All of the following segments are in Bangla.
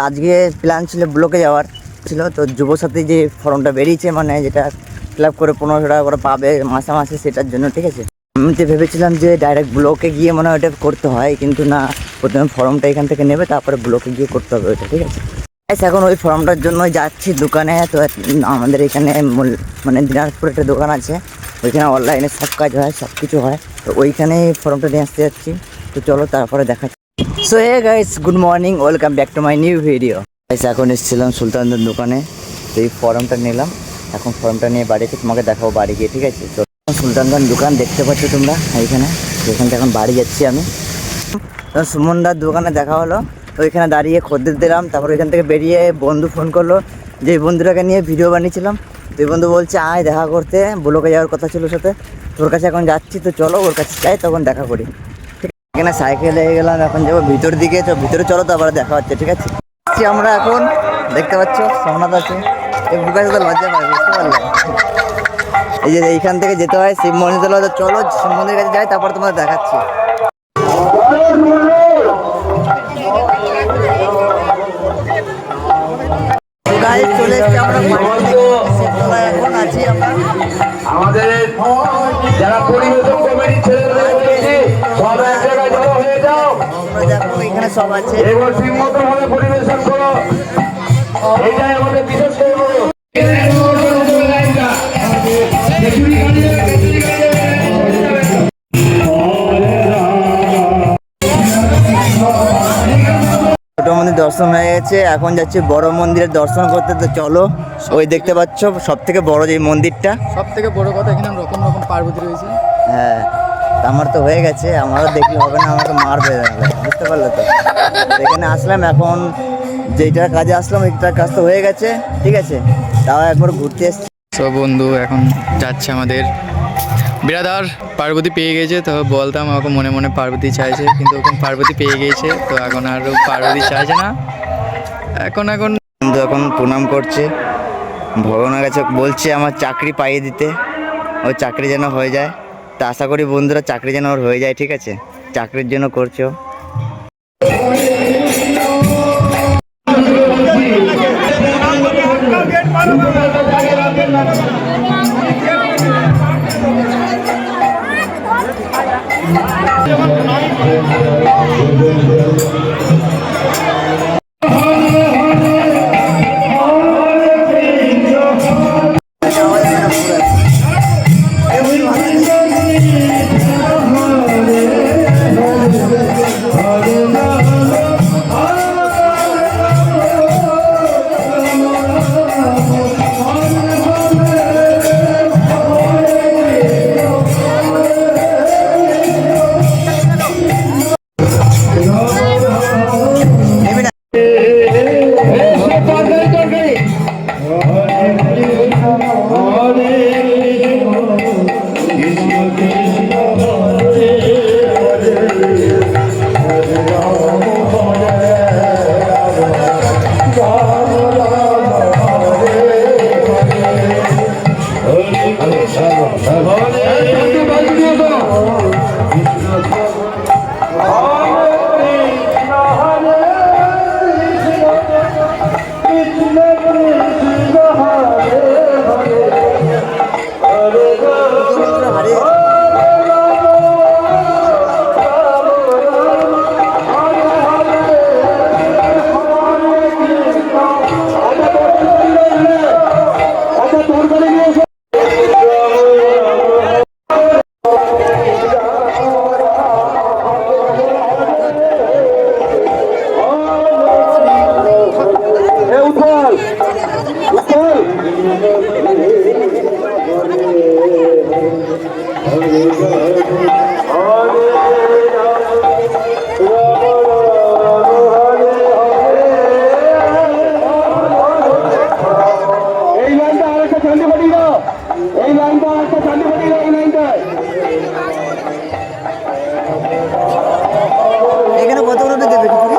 আজকে প্ল্যান ছিল ব্লকে যাওয়ার ছিল, তো যুবসাথী যে ফর্মটা বেরিয়েছে মানে যেটা ফিল আপ করে 1500 টাকা করে পাবে মাসে মাসে, সেটার জন্য। ঠিক আছে, আমি তো ভেবেছিলাম যে ডাইরেক্ট ব্লকে গিয়ে মনে হয় ওটা করতে হয়, কিন্তু না, প্রথমে ফর্মটা এখান থেকে নেবে, তারপরে ব্লকে গিয়ে করতে হবে ওইটা। ঠিক আছে, এখন ওই ফর্মটার জন্য যাচ্ছি দোকানে। তো আমাদের এখানে মানে দিনাজপুরে একটা দোকান আছে, ওইখানে অনলাইনে সব কাজ হয়, সব কিছু হয়, তো ওইখানে ফর্মটা নিয়ে আসতে যাচ্ছি। তো চলো তারপরে দেখাচ্ছি। So hey guys, good morning, welcome back to my new video. Guys এখন এসেছিলাম সুলতানদের দোকানে, তো এই ফর্মটা নিলাম। এখন ফর্মটা নিয়ে বাড়িতে তোমাকে দেখাবো বাড়ি গিয়ে। ঠিক আছে, তো সুলতানদার দোকান দেখতে পাচ্ছ তোমরা এইখানে, এখান থেকে এখন বাড়ি যাচ্ছি আমি। সুমনদার দোকানে দেখা হলো, তো ওইখানে দাঁড়িয়ে খদ্দের দিলাম। তারপর ওইখান থেকে বেরিয়ে বন্ধু ফোন করলো, যে বন্ধুটাকে নিয়ে ভিডিও বানিয়েছিলাম, তো এই বন্ধু বলছে আয় দেখা করতে, ব্লকে যাওয়ার কথা ছিল সাথে, তোর কাছে এখন যাচ্ছি, তো চলো ওর কাছে যাই, তখন দেখা করি। এখানে সাইকেল হয়ে গেলাম, এখন যাবো ভিতর দিকে, তো ভিতরে চলো, তারপরে দেখা হচ্ছে। ঠিক আছে, আমরা এখন দেখতে পাচ্ছ সোমনাথ আছে, এই বুকের সাথে লজ্জা পাই, বুঝতে পারলাম। এই যে এইখান থেকে যেতে হয় শিব মন্দির, চলো শিব মন্দিরের কাছে যাই, তারপর তোমাদের দেখাচ্ছি। চলে এসছি আমরা, এখন আছি আমরা আমাদের যারা পরিবেশক কমিটির ছেলেরা রয়েছে সব এক জায়গায় জড়ো হয়ে যাও। দেখো এখানে সব আছে, এবার ঠিক মতো ভাবে পরিবেশন করো, এটাই আমাদের বিশেষ ছোট মন্দির দর্শন হয়ে গেছে, এখন যাচ্ছি বড় মন্দিরের দর্শন করতে। তো চলো, ওই দেখতে পাচ্ছ সব থেকে বড় যে মন্দিরটা, সব থেকে বড় কথা এখানে রকম রকম পার্বতী রয়েছে। হ্যাঁ, আমার তো হয়ে গেছে, আমারও দেখলে হবে না, আমাকে মারবে, বুঝতে পারলে তো। এখানে আসলাম, এখন যেটার কাজে আসলাম ওইটার কাজ তো হয়ে গেছে। ঠিক আছে, তাও একবার ঘুরতে এসছি। সব বন্ধু এখন যাচ্ছে আমাদের বিরাদার পার্বতী পেয়ে গেছে, তো বলতাম আমাকে মনে মনে পার্বতী চাইছে, কিন্তু ওরকম পার্বতী পেয়ে গেছে, তো এখন আর পার্বতী চাইছে না। এখন কিন্তু এখন প্রণাম করছে ভগবানের কাছে, বলছে আমার চাকরি পাইয়ে দিতে, ওর চাকরি যেন হয়ে যায়। তা আশা করি বন্ধুরা চাকরি যেন ওর হয়ে যায়। ঠিক আছে, চাকরির জন্য করছো। এখানে কতগুলো দেবে খিচুড়ি?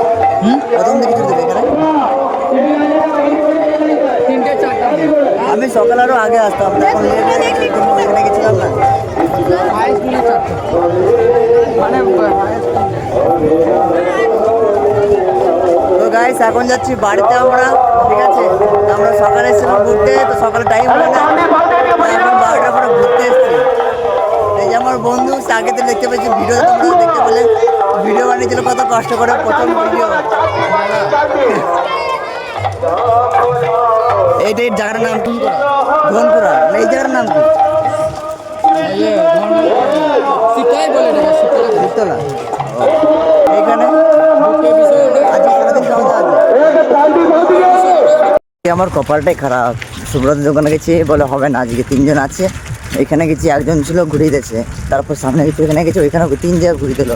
প্রথম দিকে খিচুড়ি দেবে এখানে? আমি সকাল আরও আগে আসতাম, এখন এখানে গেছিলাম না। মানে গাইস এখন যাচ্ছি বাড়িতে আমরা, ঠিক আছে? তো আমরা সকালে এসেছিলাম ঘুরতে, তো সকালে টাইম হয় না, তো এখন 12টার পরে ঘুরতে এসেছি। এই যে আমার বন্ধু, আগে তো দেখতে পেয়েছি ভিডিও, তোমরা দেখতে পেলে ভিডিও বানিয়েছিল কত কষ্ট করে, প্রথম ভিডিও। এইটা এই জায়গাটার নাম কি? ধনপুরা। এই জায়গার নাম কি? শীতলা। এইখানে আজকে সারাদিন খাওয়া দাওয়া আছে। আমার কপালটাই খারাপ। সুব্রত দোকানে গেছি, বলে হবে না, আজকে 3 জন আছে। এখানে গেছি, একজন ছিল ঘুরিয়ে দিয়েছে, তারপর সামনে গেছি, এখানে গেছি, ওইখানে 3 জায়গা ঘুরিয়ে দিল।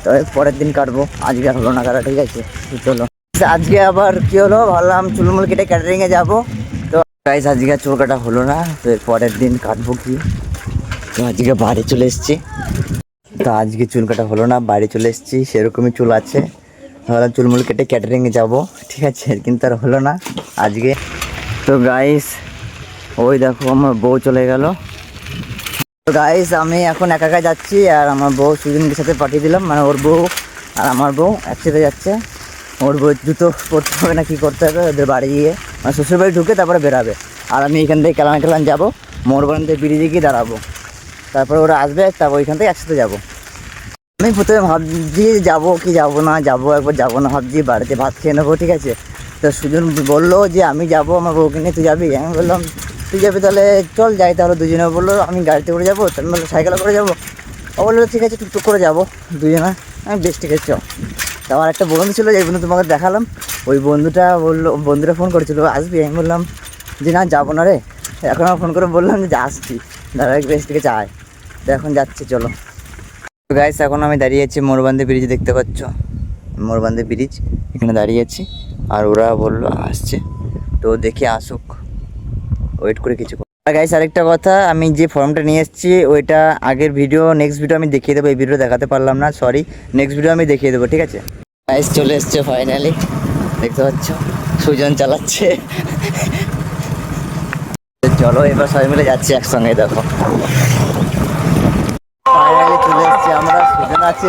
তবে পরের দিন কাটবো, আজকে আর হলো না কাটা, ঠিক আছে? চলো আজকে আবার কি হলো, ভাবলাম চুলমুল কেটে ক্যাটারিংয়ে যাবো। তো গাইস আজকে আর চুল কাটা হলো না, তো পরের দিন কাটবো কি। তো আজকে বাড়ি চলে এসেছি, তো আজকে চুল কাটা হলো না, বাড়ি চলে এসেছি, সেরকমই চুল আছে। ভাবলাম চুলমুল কেটে ক্যাটারিংয়ে যাবো, ঠিক আছে? কিন্তু আর হলো না আজকে। তো গাইস ওই দেখো আমার বউ চলে গেল। তো গাইস আমি এখন একা একা যাচ্ছি, আর আমার বউ সুজনকে সাথে পাঠিয়ে দিলাম, মানে ওর বউ আর আমার বউ একসাথে যাচ্ছে। ওর বউ জুতো পরতে হবে না কি করতে হবে, ওদের বাড়ি গিয়ে মানে শ্বশুর বাড়ি ঢুকে তারপরে বেরাবে। আর আমি এখান থেকে কেলান যাবো, মোরবান থেকে ব্রিজে গিয়ে দাঁড়াবো, তারপরে ওরা আসবে, তারপর ওইখান থেকে একসাথে যাবো। আমি প্রথমে ভাবছি যাবো কি যাবো না, যাবো একবার যাবো না ভাবছি, বাড়িতে ভাত খেয়ে নেবো, ঠিক আছে? তো সুজন বললো যে আমি যাবো আমার বউকে নিয়ে, তুই যাবি? আমি বললাম তুই যাবি তাহলে চল যাই, তাহলে দুজনে। বললো আমি গাড়িতে করে যাবো, তো আমি বললো সাইকেলে করে যাবো। ও বললো ঠিক আছে টুকটুক করে যাবো দুজনে। আমি বেশ ঠিক আছে চ। তো আমার একটা বন্ধু ছিল, যে বন্ধু তোমাকে দেখালাম, ওই বন্ধুটা বললো, বন্ধুটা ফোন করেছিল আসবি? আমি বললাম যে না যাবো না রে। এখন আমার ফোন করে বললাম যে আসছি, দাদা বেশ ঠিক আছে আয়। তো এখন যাচ্ছি, চলো। গাইস এখন আমি দাঁড়িয়ে আছি মোরবান্দি ব্রিজ, দেখতে পাচ্ছ মোরবান্দি ব্রিজ, এখানে দাঁড়িয়ে আছি। আর ওরা বললো আসছে, তো দেখি আসুক, ওয়েট করে কিছু। গাইস আরেকটা কথা, আমি যে ফর্মটা নিয়ে এসেছি ওইটা আগের ভিডিও, নেক্সট ভিডিও আমি দেখিয়ে দেবো, এই ভিডিও দেখাতে পারলাম না, সরি। নেক্সট ভিডিও আমি দেখিয়ে দেবো, ঠিক আছে? গাইস চলে এসছে ফাইনালি, দেখতে পাচ্ছ সুজন চালাচ্ছে। চলো এবার সবাই মিলে যাচ্ছি একসঙ্গে, দেখো ফাইনালি চলে এসছি আমরা। সুজন আছে,